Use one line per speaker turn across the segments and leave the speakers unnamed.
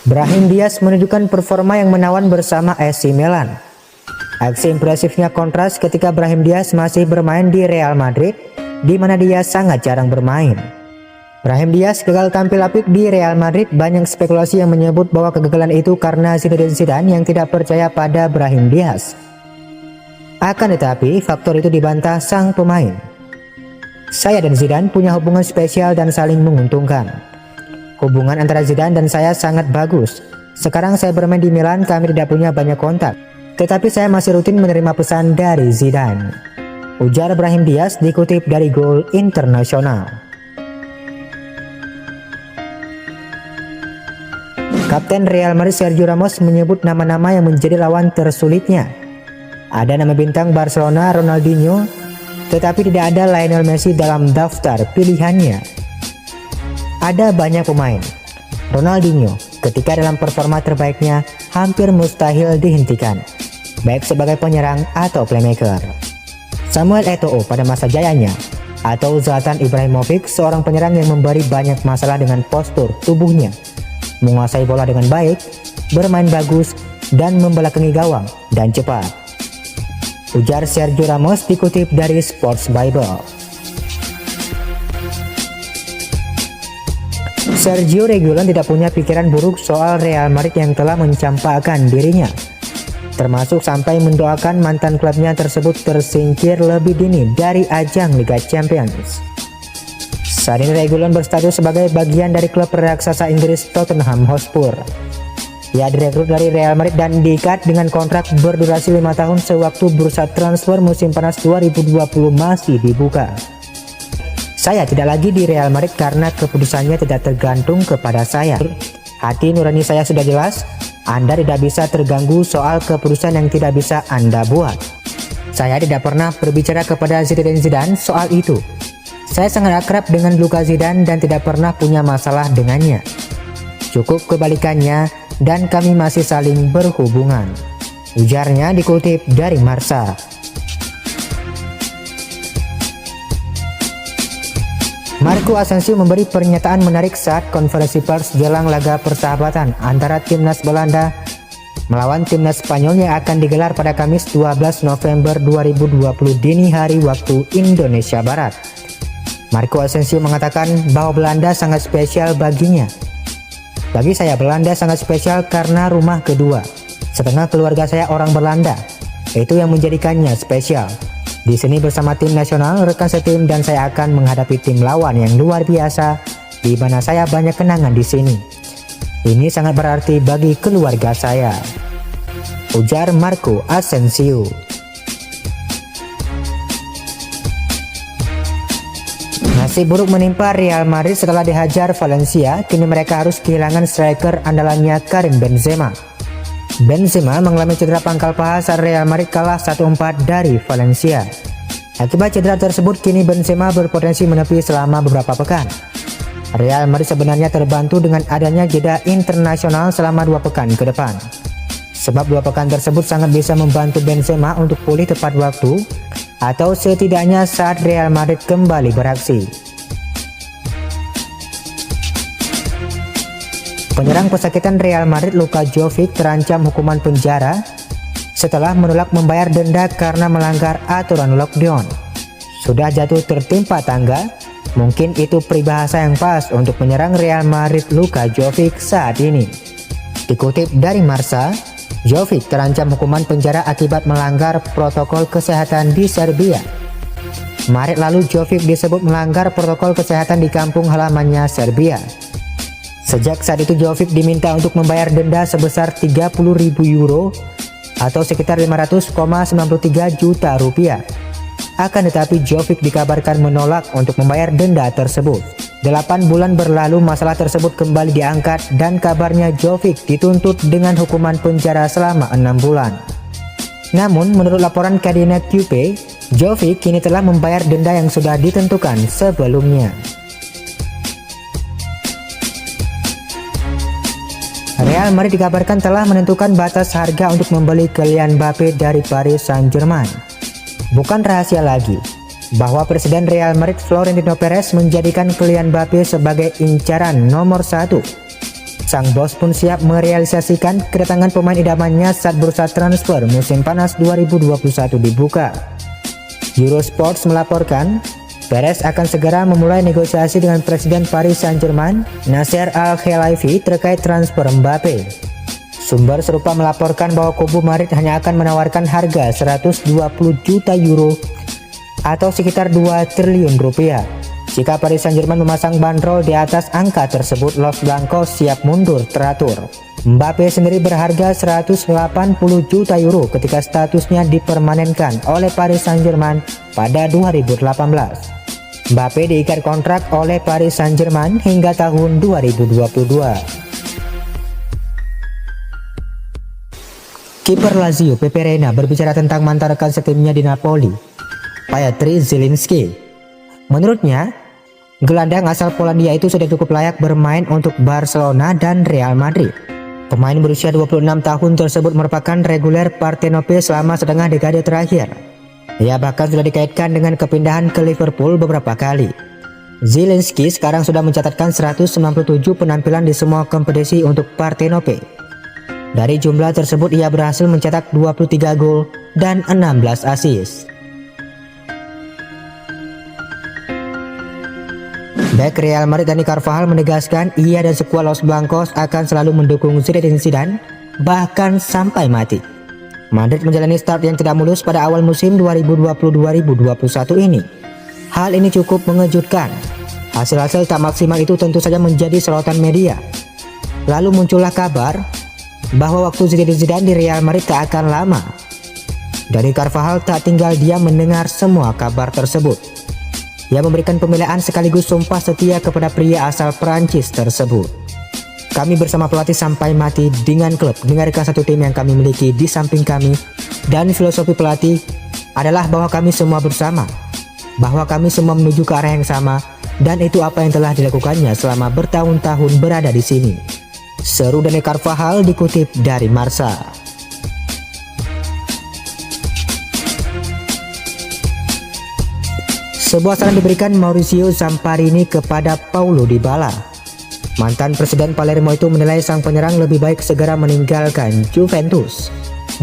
Brahim Diaz menunjukkan performa yang menawan bersama AC Milan. Aksi impresifnya kontras ketika Brahim Diaz masih bermain di Real Madrid, di mana dia sangat jarang bermain. Brahim Diaz gagal tampil apik di Real Madrid. Banyak spekulasi yang menyebut bahwa kegagalan itu karena Zinedine Zidane yang tidak percaya pada Brahim Diaz. Akan tetapi, faktor itu dibantah sang pemain. Saya dan Zidane punya hubungan spesial dan saling menguntungkan. Hubungan antara Zidane dan saya sangat bagus. Sekarang saya bermain di Milan, kami tidak punya banyak kontak. Tetapi saya masih rutin menerima pesan dari Zidane. Ujar Brahim Diaz dikutip dari Goal International. Kapten Real Madrid Sergio Ramos menyebut nama-nama yang menjadi lawan tersulitnya. Ada nama bintang Barcelona Ronaldinho, tetapi tidak ada Lionel Messi dalam daftar pilihannya. Ada banyak pemain. Ronaldinho ketika dalam performa terbaiknya hampir mustahil dihentikan, baik sebagai penyerang atau playmaker. Samuel Eto'o pada masa jayanya, atau Zlatan Ibrahimovic, seorang penyerang yang memberi banyak masalah dengan postur tubuhnya, menguasai bola dengan baik, bermain bagus, dan membelakangi gawang dan cepat. Ujar Sergio Ramos dikutip dari Sports Bible. Sergio Reguilon tidak punya pikiran buruk soal Real Madrid yang telah mencampakkan dirinya, termasuk sampai mendoakan mantan klubnya tersebut tersingkir lebih dini dari ajang Liga Champions. Saat ini Reguilon berstatus sebagai bagian dari klub raksasa Inggris Tottenham Hotspur. Ia direkrut dari Real Madrid dan diikat dengan kontrak berdurasi 5 tahun sewaktu bursa transfer musim panas 2020 masih dibuka. Saya tidak lagi di Real Madrid karena keputusannya tidak tergantung kepada saya. Hati nurani saya sudah jelas. Anda tidak bisa terganggu soal keputusan yang tidak bisa Anda buat. Saya tidak pernah berbicara kepada Zinedine Zidane soal itu. Saya sangat akrab dengan Luka Zidane dan tidak pernah punya masalah dengannya. Cukup kebalikannya, dan kami masih saling berhubungan. Ujarnya dikutip dari Marca. Marco Asensio memberi pernyataan menarik saat konferensi pers jelang laga persahabatan antara timnas Belanda melawan timnas Spanyol yang akan digelar pada Kamis 12 November 2020 dini hari waktu Indonesia Barat. Marco Asensio mengatakan bahwa Belanda sangat spesial baginya. Bagi saya Belanda sangat spesial karena rumah kedua. Setengah keluarga saya orang Belanda. Itu yang menjadikannya spesial. Di sini bersama tim nasional, rekan setim, dan saya akan menghadapi tim lawan yang luar biasa, di mana saya banyak kenangan di sini. Ini sangat berarti bagi keluarga saya. Ujar Marco Asensio. Nasib buruk menimpa Real Madrid setelah dihajar Valencia. Kini mereka harus kehilangan striker andalannya Karim Benzema. Benzema mengalami cedera pangkal paha saat Real Madrid kalah 1-4 dari Valencia. Akibat cedera tersebut, kini Benzema berpotensi menepi selama beberapa pekan. Real Madrid sebenarnya terbantu dengan adanya jeda internasional selama 2 pekan ke depan. Sebab 2 pekan tersebut sangat bisa membantu Benzema untuk pulih tepat waktu, atau setidaknya saat Real Madrid kembali beraksi. Penyerang pesakitan Real Madrid Luka Jovic terancam hukuman penjara setelah menolak membayar denda karena melanggar aturan lockdown. Sudah jatuh tertimpa tangga, mungkin itu peribahasa yang pas untuk menyerang Real Madrid Luka Jovic saat ini. Dikutip dari Marca, Jovic terancam hukuman penjara akibat melanggar protokol kesehatan di Serbia. Maret lalu Jovic disebut melanggar protokol kesehatan di kampung halamannya Serbia. Sejak saat itu Jovic diminta untuk membayar denda sebesar 30.000 euro atau sekitar 500,93 juta rupiah. Akan tetapi Jovic dikabarkan menolak untuk membayar denda tersebut. 8 bulan berlalu masalah tersebut kembali diangkat dan kabarnya Jovic dituntut dengan hukuman penjara selama 6 bulan. Namun menurut laporan Cadena QP, Jovic kini telah membayar denda yang sudah ditentukan sebelumnya. Real Madrid dikabarkan telah menentukan batas harga untuk membeli Kylian Mbappe dari Paris Saint-Germain. Bukan rahasia lagi bahwa Presiden Real Madrid Florentino Perez menjadikan Kylian Mbappe sebagai incaran nomor 1. Sang bos pun siap merealisasikan kedatangan pemain idamannya saat bursa transfer musim panas 2021 dibuka. Eurosports melaporkan, Perez akan segera memulai negosiasi dengan Presiden Paris Saint-Germain, Nasser Al-Khelaifi terkait transfer Mbappe. Sumber serupa melaporkan bahwa kubu Madrid hanya akan menawarkan harga 120 juta euro atau sekitar 2 triliun rupiah. Jika Paris Saint-Germain memasang bandrol di atas angka tersebut, Los Blancos siap mundur teratur. Mbappe sendiri berharga 180 juta euro ketika statusnya dipermanenkan oleh Paris Saint-Germain pada 2018. Mbappe diikat kontrak oleh Paris Saint-Germain hingga tahun 2022. Kiper Lazio Pepe Reina berbicara tentang mantan rekan setimnya di Napoli, Piotr Zielinski. Menurutnya, gelandang asal Polandia itu sudah cukup layak bermain untuk Barcelona dan Real Madrid. Pemain berusia 26 tahun tersebut merupakan reguler Partenope selama setengah dekade terakhir. Ia bahkan sudah dikaitkan dengan kepindahan ke Liverpool beberapa kali. Zielinski sekarang sudah mencatatkan 197 penampilan di semua kompetisi untuk Partenope. Dari jumlah tersebut ia berhasil mencetak 23 gol dan 16 assist. Bek Real Madrid Dani Carvajal menegaskan ia dan skuad Los Blancos akan selalu mendukung Zinedine Zidane bahkan sampai mati. Madrid menjalani start yang tidak mulus pada awal musim 2020-2021 ini. Hal ini cukup mengejutkan. Hasil-hasil tak maksimal itu tentu saja menjadi sorotan media. Lalu muncullah kabar bahwa waktu Zinedine Zidane di Real Madrid tak akan lama. Dani Carvajal tak tinggal diam mendengar semua kabar tersebut. Ia memberikan pembelaan sekaligus sumpah setia kepada pria asal Prancis tersebut. Kami bersama pelatih sampai mati dengan klub, dengarkan satu tim yang kami miliki di samping kami, dan filosofi pelatih adalah bahwa kami semua bersama, bahwa kami semua menuju ke arah yang sama, dan itu apa yang telah dilakukannya selama bertahun-tahun berada di sini. Seru Dani Carvajal dikutip dari Marca. Sebuah saran diberikan Maurizio Zamparini kepada Paulo Dybala. Mantan Presiden Palermo itu menilai sang penyerang lebih baik segera meninggalkan Juventus.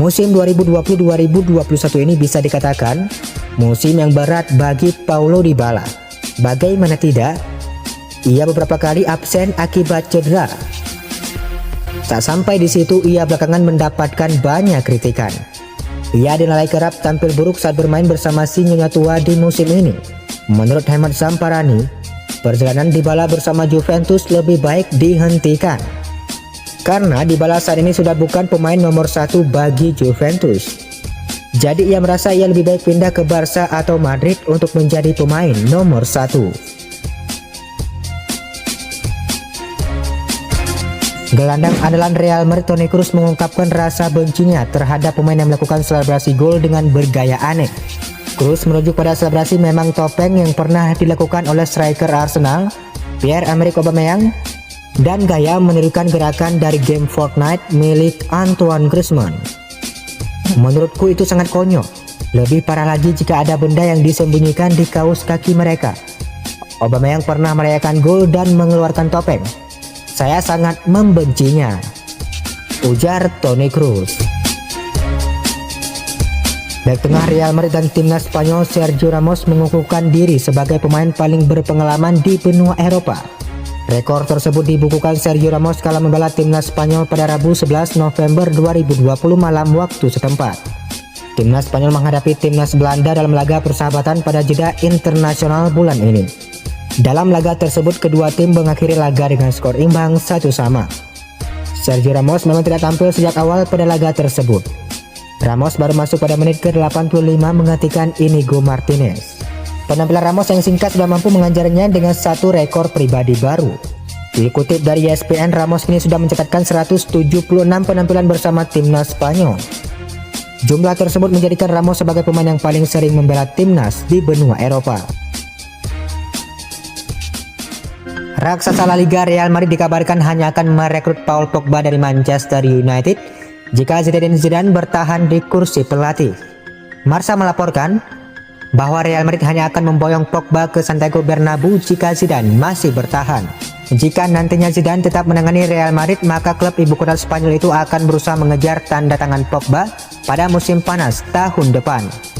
Musim 2020-2021 ini bisa dikatakan musim yang berat bagi Paulo Dybala. Bagaimana tidak, ia beberapa kali absen akibat cedera. Tak sampai di situ, ia belakangan mendapatkan banyak kritikan. Ia dinilai kerap tampil buruk saat bermain bersama si nyonya tua di musim ini. Menurut hemat Zamparani, perjalanan Dybala bersama Juventus lebih baik dihentikan. Karena Dybala saat ini sudah bukan pemain nomor 1 bagi Juventus. Jadi ia merasa ia lebih baik pindah ke Barca atau Madrid untuk menjadi pemain nomor 1. Gelandang andalan Real Madrid Toni Kroos mengungkapkan rasa bencinya terhadap pemain yang melakukan selebrasi gol dengan bergaya aneh. Kroos merujuk pada selebrasi memang topeng yang pernah dilakukan oleh striker Arsenal, Pierre-Emerick Aubameyang, dan gaya menirukan gerakan dari game Fortnite milik Antoine Griezmann. Menurutku itu sangat konyol. Lebih parah lagi jika ada benda yang disembunyikan di kaos kaki mereka. Aubameyang pernah merayakan gol dan mengeluarkan topeng. Saya sangat membencinya, ujar Toni Kroos. Bek tengah Real Madrid dan timnas Spanyol Sergio Ramos mengukuhkan diri sebagai pemain paling berpengalaman di benua Eropa. Rekor tersebut dibukukan Sergio Ramos kala membela timnas Spanyol pada Rabu 11 November 2020 malam waktu setempat. Timnas Spanyol menghadapi timnas Belanda dalam laga persahabatan pada jeda internasional bulan ini. Dalam laga tersebut kedua tim mengakhiri laga dengan skor imbang 1-1. Sergio Ramos memang tidak tampil sejak awal pada laga tersebut. Ramos baru masuk pada menit ke-85 menggantikan Inigo Martinez. Penampilan Ramos yang singkat sudah mampu mengajarnya dengan satu rekor pribadi baru. Dikutip dari ESPN, Ramos kini sudah mencatatkan 176 penampilan bersama timnas Spanyol. Jumlah tersebut menjadikan Ramos sebagai pemain yang paling sering membela timnas di benua Eropa. Raksasa La Liga Real Madrid dikabarkan hanya akan merekrut Paul Pogba dari Manchester United jika Zinedine Zidane bertahan di kursi pelatih. Marca melaporkan bahwa Real Madrid hanya akan memboyong Pogba ke Santiago Bernabeu jika Zidane masih bertahan. Jika nantinya Zidane tetap menangani Real Madrid, maka klub ibu kota Spanyol itu akan berusaha mengejar tanda tangan Pogba pada musim panas tahun depan.